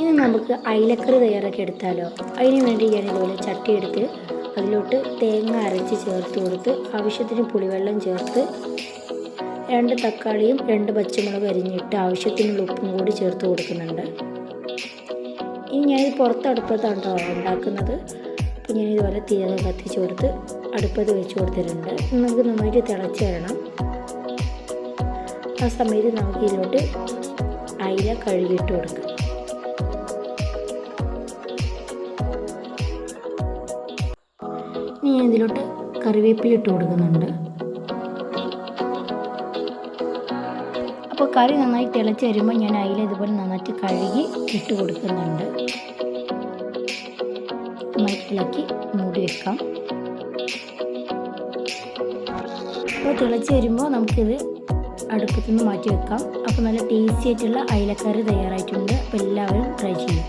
ഇനി നമുക്ക് അയിലക്കറി തയ്യാറാക്കി എടുത്താലോ. അതിന് വേണ്ടി ഞാൻ ഇതുപോലെ ചട്ടി എടുത്ത് അതിലോട്ട് തേങ്ങ അരച്ച് ചേർത്ത് കൊടുത്ത് ആവശ്യത്തിന് പുളിവെള്ളം ചേർത്ത് 2 തക്കാളിയും 2 പച്ചമുളക് അരിഞ്ഞിട്ട് ആവശ്യത്തിനുള്ള ഉപ്പും കൂടി ചേർത്ത് കൊടുക്കുന്നുണ്ട്. ഇനി ഞാനിത് പുറത്തടുപ്പത്താണ് ഉണ്ടാക്കുന്നത്. അപ്പോൾ ഞാനിതുപോലെ തീയൊക്കെ കത്തിച്ച് കൊടുത്ത് അടുപ്പത്ത് വെച്ച് കൊടുത്തിട്ടുണ്ട്. നമുക്ക് നന്നായിട്ട് തിളച്ച് വരണം. ആ സമയത്ത് നമുക്ക് ഇതിലോട്ട് അയില കഴുകിയിട്ട് കൊടുക്കാം. ഇനി ഞാൻ ഇതിലോട്ട് കറിവേപ്പില ഇട്ട് കൊടുക്കുന്നുണ്ട്. അപ്പോൾ കറി നന്നായി തിളച്ച് വരുമ്പോൾ ഞാൻ അയില ഇതുപോലെ നന്നായിട്ട് കഴുകി ഇട്ട് കൊടുക്കുന്നുണ്ട്. നന്നായി ഇളക്കി മൂടി വെക്കാം. അപ്പോൾ തിളച്ച് വരുമ്പോൾ നമുക്കിത് അടുപ്പത്തു നിന്ന് മാറ്റി വെക്കാം. അപ്പോൾ നല്ല ടേസ്റ്റി ആയിട്ടുള്ള അയിലക്കറി തയ്യാറായിട്ടുണ്ട്. അപ്പോൾ എല്ലാവരും ട്രൈ ചെയ്യും.